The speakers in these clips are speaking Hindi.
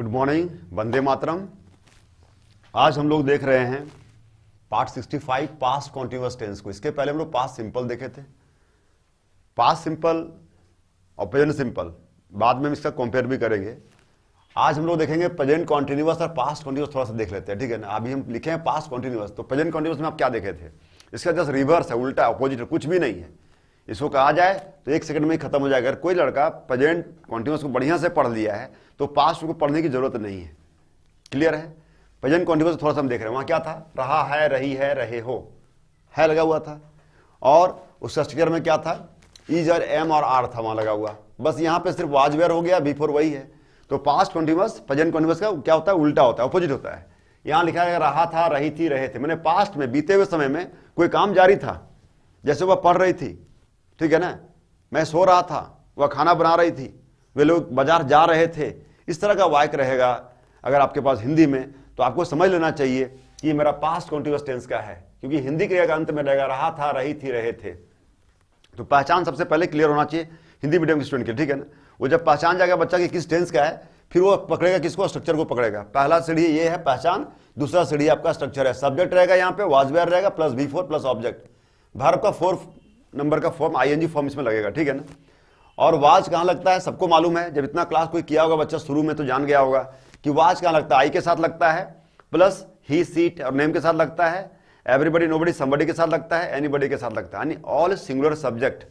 मॉर्निंग, वंदे मातरम। आज हम लोग देख रहे हैं पार्ट 65 पास्ट कॉन्टिन्यूअस टेंस को। इसके पहले हम लोग पास्ट सिंपल देखे थे, पास्ट सिंपल और प्रेजेंट सिंपल, बाद में हम इसका कंपेयर भी करेंगे। आज हम लोग देखेंगे प्रेजेंट कॉन्टिन्यूअस और पास्ट कॉन्टिन्यूअस, थोड़ा सा देख लेते हैं, ठीक है ना। अभी हम लिखे हैं पास्ट कॉन्टिन्यूअस, तो प्रेजेंट कॉन्टिन्यूअस में आप क्या देखे थे, इसका जस्ट रिवर्स है, उल्टा अपोजिट है, कुछ भी नहीं है। इसको कहा जाए तो 1 सेकंड में ही खत्म हो जाएगा। अगर कोई लड़का प्रेजेंट कॉन्टिन्यूअस को बढ़िया से पढ़ लिया है तो पास्ट को पढ़ने की जरूरत नहीं है। क्लियर है। प्रेजेंट कॉन्टिन्यूअस थोड़ा सा हम देख रहे हैं, वहां क्या था, रहा है, रही है, रहे हो, है लगा हुआ था, और उसका स्ट्रक्चर में क्या था, इज और एम और आर था वहां लगा हुआ। बस यहाँ पे सिर्फ वाज वेयर हो गया, बिफोर वही है। तो पास्ट कॉन्टिन्यूअस प्रेजेंट कॉन्टिन्यूअस का क्या होता है, उल्टा होता है, अपोजिट होता है। यहाँ लिखा है रहा था, रही थी, रहे थे, मैंने पास्ट में बीते हुए समय में कोई काम जारी था, जैसे वह पढ़ रही थी, ठीक है ना, मैं सो रहा था, वह खाना बना रही थी, वे लोग बाजार जा रहे थे। इस तरह का वाक्य रहेगा अगर आपके पास हिंदी में, तो आपको समझ लेना चाहिए कि मेरा पास्ट कॉन्टिन्यूअस टेंस का है, क्योंकि हिंदी क्रिया का अंत में रहेगा रहा था, रही थी, रहे थे। तो पहचान सबसे पहले क्लियर होना चाहिए हिंदी मीडियम के स्टूडेंट के, ठीक है ना। वो जब पहचान जाएगा बच्चा कि किस टेंस का है, फिर वो पकड़ेगा किसको, स्ट्रक्चर को पकड़ेगा। पहला सीढ़ी ये है पहचान, दूसरा सीढ़ी आपका स्ट्रक्चर है। सब्जेक्ट रहेगा यहाँ पे, वाज वेयर रहेगा, plus B4 plus object. Verb का 4 नंबर का फॉर्म आईएनजी फॉर्म इसमें लगेगा, ठीक है ना। और वाज कहां लगता है, सबको मालूम है, जब इतना क्लास कोई किया होगा बच्चा शुरू में तो जान गया होगा कि वाज कहां लगता है, आई के साथ लगता है, प्लस ही सीट और नेम के साथ लगता है, एवरीबडी नोबडी समबडी के साथ लगता है, एनीबडी के साथ लगता है, यानी ऑल सिंगुलर सब्जेक्ट,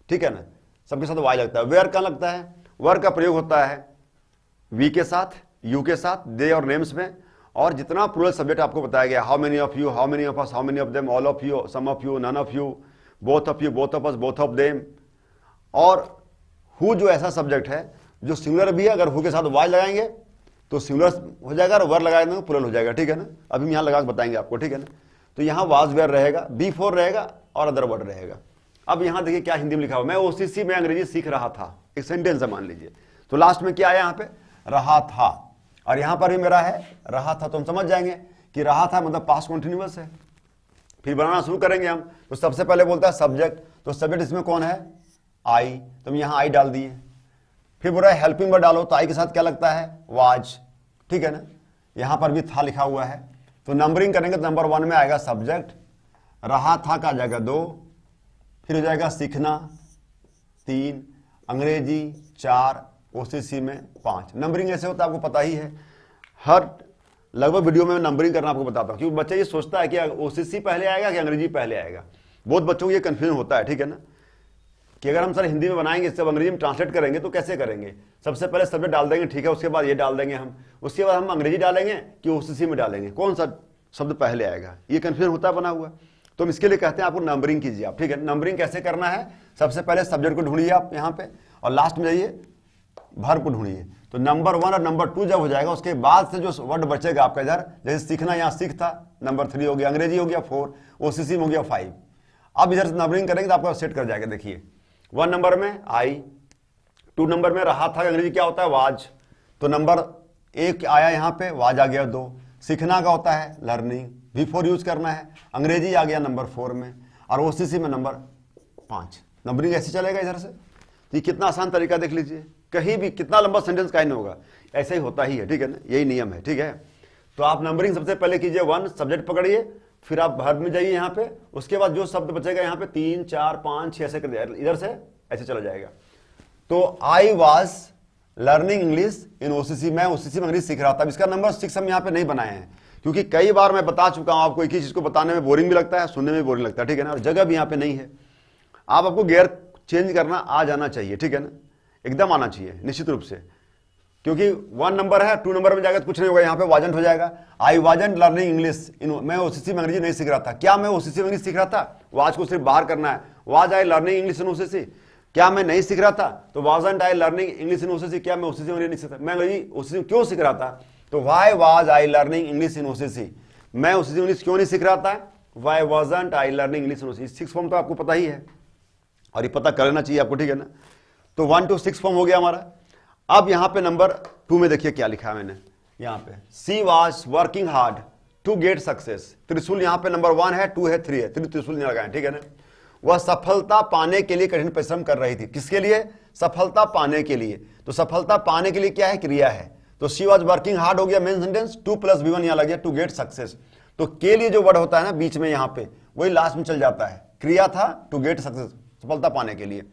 ठीक है ना, सबके साथ वाई लगता है। वेयर कहां लगता है, वर्ब का प्रयोग होता है वी के साथ, यू के साथ, दे और नेम्स में, और जितना प्लूरल सब्जेक्ट आपको बताया गया, how many of you, how many of us, how many of them, all of you, some of you, none of you, both of you, both of us, both of them. और हु जो ऐसा सब्जेक्ट है जो सिंगुलर भी है, अगर हु के साथ वाई लगाएंगे तो सिंगुलर हो जाएगा, और वर लगाएंगे तो प्लूरल हो जाएगा, ठीक है ना। अभी हम यहाँ लगा के बताएंगे आपको, ठीक है ना। तो यहाँ वाज वेयर रहेगा, बी4 रहेगा और अदर वर्ड रहेगा। अब यहाँ देखिए क्या हिंदी में लिखा हुआ, मैं ओसीसी में अंग्रेजी सीख रहा था, एक सेंटेंस है मान लीजिए। तो लास्ट में क्या आया यहाँ पे, रहा था, और यहाँ पर भी मेरा है रहा था। तो हम समझ जाएंगे कि रहा था मतलब पास्ट कॉन्टिन्यूअस है। फिर बनाना शुरू करेंगे हम। तो सबसे पहले बोलता है सब्जेक्ट, तो सब्जेक्ट इसमें कौन है, आई, तो हम यहाँ आई डाल दिए। फिर बोल रहा है हेल्पिंग वर्ड डालो, तो आई के साथ क्या लगता है, वाज, ठीक है ना। यहाँ पर भी था लिखा हुआ है। तो नंबरिंग करेंगे तो नंबर 1 में आएगा सब्जेक्ट, रहा था का जाएगा 2, फिर हो जाएगा सीखना 3, अंग्रेजी 4, ओसीसी में 5। नंबरिंग ऐसे होता है आपको पता ही है, हर लगभग वीडियो में नंबरिंग करना आपको बताता हूं, क्योंकि बच्चा ये सोचता है कि ओसीसी पहले आएगा कि अंग्रेजी पहले आएगा। बहुत बच्चों को ये कंफ्यूजन होता है, ठीक है ना, कि अगर हम सर हिंदी में बनाएंगे, इससे अंग्रेजी में ट्रांसलेट करेंगे तो कैसे करेंगे। सबसे पहले सब्जेक्ट डाल देंगे, ठीक है, उसके बाद ये डाल देंगे हम, उसके बाद हम अंग्रेजी डालेंगे कि ओसीसी में डालेंगे, कौन सा शब्द पहले आएगा, ये कंफ्यूजन होता है बना हुआ। तो हम इसके लिए कहते हैं आपको नंबरिंग कीजिए आप, ठीक है। नंबरिंग कैसे करना है, सबसे पहले सब्जेक्ट को ढूंढिए आप यहाँ पे, और लास्ट में जाइए वर्ब को ढूंढिए। तो नंबर 1 और नंबर 2 जब हो जाएगा, उसके बाद से जो वर्ड बचेगा आपका इधर, जैसे सीखना, यहाँ सीख था, नंबर 3 हो गया, अंग्रेजी हो गया 4, ओसीसी में हो गया 5। अब इधर से नंबरिंग करेंगे तो आपका सेट कर जाएगा। देखिए 1 नंबर में आई, 2 नंबर में रहा था, अंग्रेजी क्या होता है, वाज, तो नंबर 1 आया यहाँ पे, वाज आ गया 2। सीखना का होता है लर्निंग, V4 यूज करना है, अंग्रेजी आ गया नंबर 4 में, और ओसीसी में नंबर 5। नंबरिंग ऐसे चलेगा इधर से। ये कितना आसान तरीका देख लीजिए, कहीं भी कितना लंबा सेंटेंस का ही नहीं होगा, ऐसे ही होता ही है, ठीक है ना, यही नियम है, ठीक है। तो आप नंबरिंग सबसे पहले कीजिए, 1 सब्जेक्ट पकड़िए, फिर आप वर्ब में जाइए यहाँ पे, उसके बाद जो शब्द बचेगा यहाँ पे 3, 4, 5, 6 ऐसे कर दिया, इधर से ऐसे चला जाएगा। तो I was learning English in OCC, मैं ओसीसी में अंग्रेजी सीख रहा था। अब इसका नंबर 6 हम यहाँ पे नहीं बनाए हैं, क्योंकि कई बार मैं बता चुका हूं आपको, एक ही चीज को बताने में बोरिंग भी लगता है, सुनने में बोरिंग लगता है, ठीक है ना, और जगह भी यहाँ पे नहीं है। आपको गियर चेंज करना आ जाना चाहिए, ठीक है ना, एकदम आना चाहिए निश्चित रूप से, क्योंकि 1 नंबर है, 2 नंबर में जाएगा तो कुछ नहीं होगा, यहाँ पे वाजंट हो जाएगा। आई वाजंट लर्निंग इंग्लिश इन, मैं ओसीसी में अंग्रेजी नहीं सीख रहा था। क्या मैं ओसीसी में अंग्रेजी सीख रहा था, वाज को सिर्फ बाहर करना है, was I learning English in OCC. क्या मैं नहीं सीख रहा था, तो wasn't I learning English in OCC, क्या मैं ओसीसी में नहीं सीख रहा, मैं अंग्रेजी ओसीसी में क्यों सीख रहा था, तो why was I learning English in OCC, मैं ओसीसी इंग्लिश क्यों नहीं सीख रहा था, why wasn't I learning English in OCC. 6 form तो आपको पता ही है, और ये पता कर लेना चाहिए आपको, ठीक है ना। तो 1 to 6 फॉर्म हो गया हमारा। अब यहाँ पे नंबर 2 में देखिए क्या लिखा है मैंने, यहाँ पे she was working hard to get success. Trishul यहाँ पे नंबर 1 है, 2 है, 3 है, 3 त्रिशूल नहीं लगाए, ठीक है ना। वह सफलता पाने के लिए कठिन परिश्रम कर रही थी। किसके लिए, सफलता पाने के लिए। तो सफलता पाने के लिए क्या है, क्रिया है, तो तो शी वॉज वर्किंग हार्ड हो गया मेन सेंटेंस, 2 + V1 यहां लग गया टू गेट सक्सेस। तो के लिए जो वर्ड होता है ना बीच में यहां पे, वही लास्ट में चल जाता है। क्रिया था टू गेट सक्सेस, सफलता पाने के लिए।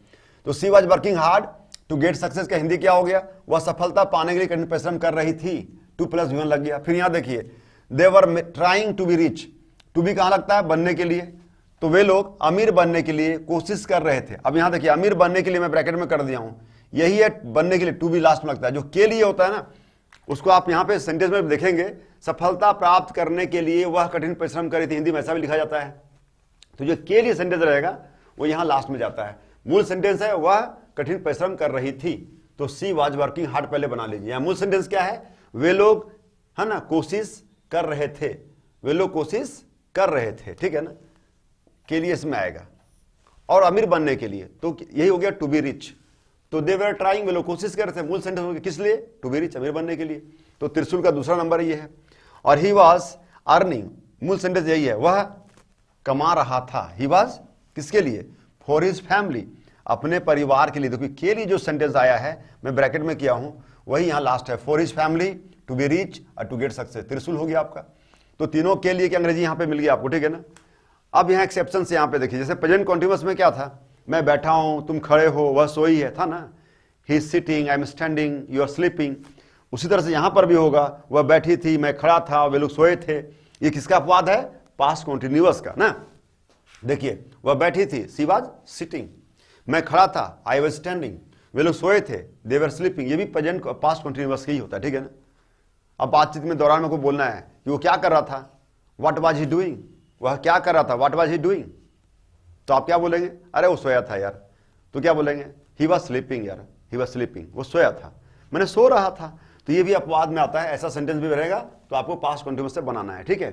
तो she was working hard to get success का हिंदी क्या हो गया, वह सफलता पाने के लिए कठिन परिश्रम कर रही थी, 2 + V1 लग गया। फिर यहां देखिए they were trying to be rich, to be कहां लगता है, बनने के लिए। तो वे लोग अमीर बनने के लिए कोशिश कर रहे थे। अब यहां देखिए अमीर बनने के लिए मैं ब्रैकेट में कर दिया हूं, यही है बनने के लिए, टू बी लास्ट में लगता है। जो के लिए होता है ना उसको आप यहां पे सेंटेंस में देखेंगे, सफलता प्राप्त करने के लिए वह कठिन परिश्रम कर रही थी, हिंदी में ऐसा भी लिखा जाता है। तो जो के लिए सेंटेंस रहेगा वो यहां लास्ट में जाता है। मूल सेंटेंस है वह कठिन परिश्रम कर रही थी, तो सी वाज वर्किंग हार्ड पहले बना लीजिए। यहां मूल सेंटेंस क्या है, वे लोग है ना कोशिश कर रहे थे, वे लोग कोशिश कर रहे थे, ठीक है ना, के लिए इसमें आएगा। और अमीर बनने के लिए तो यही हो गया टू बी रिच। तो दे वर ट्राइंग, वे लोग कोशिश कर रहे थे, मूल सेंटेंस हो गया किस लिए, टू बी रिच, अमीर बनने के लिए। तो त्रिशूल का दूसरा नंबर ये है। और ही वाज अर्निंग, मूल सेंटेंस यही है, वह कमा रहा था। ही वाज किसके लिए, फॉर हिज फैमिली, अपने परिवार के लिए। देखिए के लिए जो सेंटेंस आया है मैं ब्रैकेट में किया हूं वही यहां लास्ट है, for his family, to be rich और टू गेट सक्सेस। त्रिशूल हो गया आपका। तो तीनों के लिए की अंग्रेजी यहां पे मिल गई आपको, ठीक है ना। अब यहां एक्सेप्शन से यहां पे देखिए, जैसे प्रेजेंट कॉन्टिन्यूअस में क्या था, मैं बैठा हूं, तुम खड़े हो, वह सोई है, था ना, he is sitting, I am standing, you are sleeping. उसी तरह से यहां पर भी होगा, वह बैठी थी, मैं खड़ा था, वे लोग सोए थे। ये किसका अपवाद है, पास्ट कॉन्टिन्यूअस का ना। देखिए वह बैठी थी, शी वाज सिटिंग, मैं खड़ा था, आई वाज स्टैंडिंग, वे लोग सोए थे, दे वर स्लीपिंग। ये भी प्रेजेंट पास्ट कॉन्टिन्यूअस ही होता है, ठीक है ना। अब बातचीत में दौरान में को बोलना है कि वो क्या कर रहा था, व्हाट वाज ही डूइंग, वह क्या कर रहा था, व्हाट वाज ही डूइंग। तो आप क्या बोलेंगे, अरे वो सोया था यार। तो क्या बोलेंगे, ही वाज स्लीपिंग यार, ही वाज स्लीपिंग, वो सोया था, मैंने सो रहा था। तो ये भी अपवाद में आता है, ऐसा सेंटेंस भी रहेगा तो आपको पास्ट कॉन्टिन्यूअस से बनाना है, ठीक है।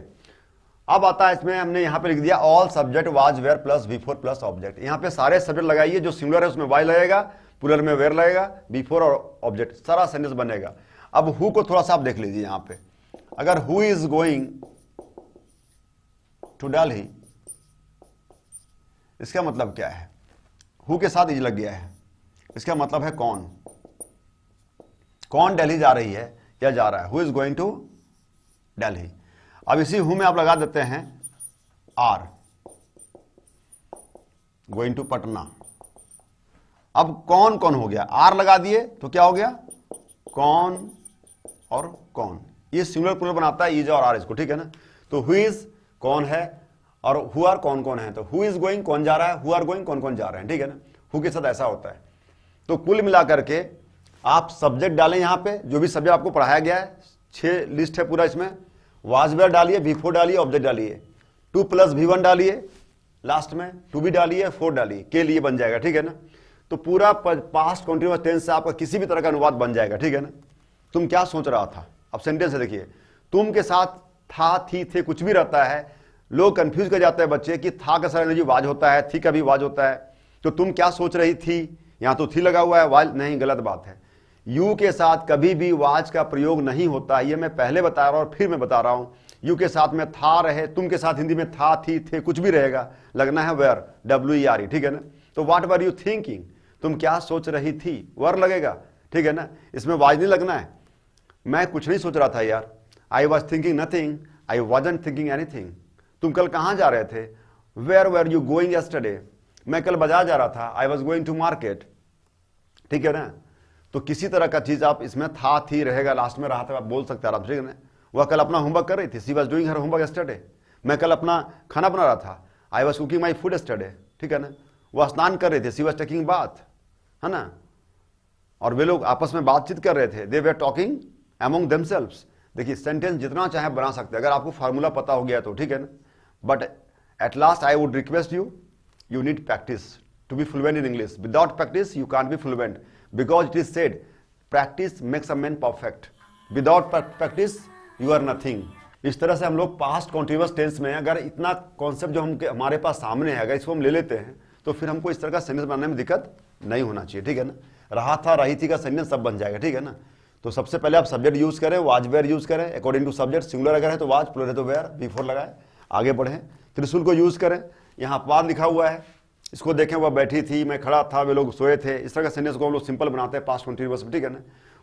अब आता है इसमें हमने यहां पे लिख दिया all subject was were plus before plus object. यहां पे सारे सब्जेक्ट लगाइए, जो सिंगुलर है उसमें वाई लगेगा, प्लूरल में वेयर लगेगा, बिफोर और ऑब्जेक्ट, सारा सेंटेंस बनेगा। अब हु को थोड़ा सा आप देख लीजिए यहां पे, अगर who is going to Delhi, इसका मतलब क्या है, हु के साथ इज लग गया है, इसका मतलब है कौन, कौन दिल्ली जा रही है या जा रहा है, who is going to Delhi. अब इसी हु में आप लगा देते हैं आर, गोइंग टू पटना। अब कौन कौन हो गया, आर लगा दिए तो क्या हो गया, कौन और कौन। ये सिंगुलर प्लूरल बनाता है इज और आर इसको, ठीक है ना। तो हु इज कौन है और हु आर कौन कौन है। तो हु इज गोइंग कौन जा रहा है, हु आर गोइंग कौन कौन जा रहे हैं, ठीक है ना। हु के साथ ऐसा होता है। तो कुल मिलाकर के आप सब्जेक्ट डालें यहां पे, जो भी सब्जेक्ट आपको पढ़ाया गया है, 6 लिस्ट है पूरा इसमें, वाज वेयर डालिए, बिफोर डालिए, ऑब्जेक्ट डालिए, 2 + V1 डालिए, लास्ट में टू बी डालिए, 4 डालिए, के लिए बन जाएगा, ठीक है ना। तो पूरा पास्ट कॉन्टिन्यूअस टेंस से आपका किसी भी तरह का अनुवाद बन जाएगा, ठीक है ना। तुम क्या सोच रहा था, अब सेंटेंस है देखिए, तुम के साथ था, थी, थे, कुछ भी रहता है। लोग कंफ्यूज कर जाते हैं बच्चे कि था का सारा एनर्जी वाज होता है, थी का भी वाज होता है। तो तुम क्या सोच रही थी, यहां तो थी लगा हुआ है, वाज नहीं, गलत बात है। यू के साथ कभी भी वाज का प्रयोग नहीं होता, ये मैं पहले बता रहा हूं और फिर मैं बता रहा हूं। यू के साथ में था रहे, तुम के साथ हिंदी में था, थी, थे, कुछ भी रहेगा, लगना है वेयर, WERE, ठीक है ना। तो व्हाट वर यू थिंकिंग, तुम क्या सोच रही थी, वर लगेगा, ठीक है ना। इसमें वाज नहीं लगना है, मैं कुछ नहीं सोच रहा था यार, I was thinking nothing, I wasn't thinking anything. तुम कल कहां जा रहे थे, where were you going yesterday, मैं कल बाजार जा रहा था, I was going to market, ठीक है ना। तो किसी तरह का चीज आप इसमें था, थी रहेगा, लास्ट में रहा था, आप बोल सकते हैं आराम से, ठीक है ना। वह कल अपना होमवर्क कर रही थी, she was doing her homework yesterday, मैं कल अपना खाना बना रहा था, I was cooking my food yesterday, ठीक है ना। वह स्नान कर रहे थे, शी वॉज टेकिंग बाथ, है ना। और वे लोग आपस में बातचीत कर रहे थे, दे वर टॉकिंग अमंग देमसेल्व्स। देखिए सेंटेंस जितना चाहे बना सकते हैं, अगर आपको फार्मूला पता हो गया तो, ठीक है ना। But at last I would request you, you need practice to be fluent in English. Without practice you can't be fluent, because it is said practice makes a man perfect. Without practice you are nothing. इस तरह से हम लोग पास्ट कॉन्टिन्यूअस टेंस में अगर इतना कॉन्सेप्ट जो हमारे पास सामने है, अगर इसको हम ले लेते हैं तो फिर हमको इस तरह का सेंटेंस बनाने में दिक्कत नहीं होना चाहिए, ठीक है ना। रहा था, रही थी का सेंटेंस सब बन जाएगा, ठीक है ना। तो सबसे पहले आप सब्जेक्ट यूज करें, वाज वेयर यूज करें अकॉर्डिंग टू सब्जेक्ट, सिंगुलर अगर है तो वाज, प्लूरल है तो वेयर, बिफोर लगाए, आगे बढ़े। त्रिशूल को यूज करें, यहाँ अपवाद लिखा हुआ है, इसको देखें, वह बैठी थी, मैं खड़ा था, वे लोग सोए थे। इस तरह का सेंटेंस को हम लोग सिंपल बनाते हैं पास्ट कंटिन्यूअस में, ठीक है ना।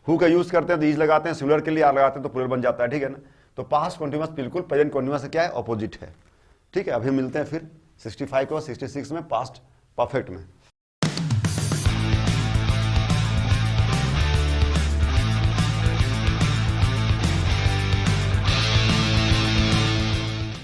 हु का यूज करते हैं तो इज लगाते हैं, सिमिलर के लिए आर लगाते हैं तो प्लूरल बन जाता है, ठीक है ना। तो पास्ट कंटिन्यूअस बिल्कुल प्रेजेंट कंटिन्यूअस से क्या है, ऑपोजिट है, ठीक है। अभी मिलते हैं फिर 65 और 66 में पास्ट परफेक्ट में।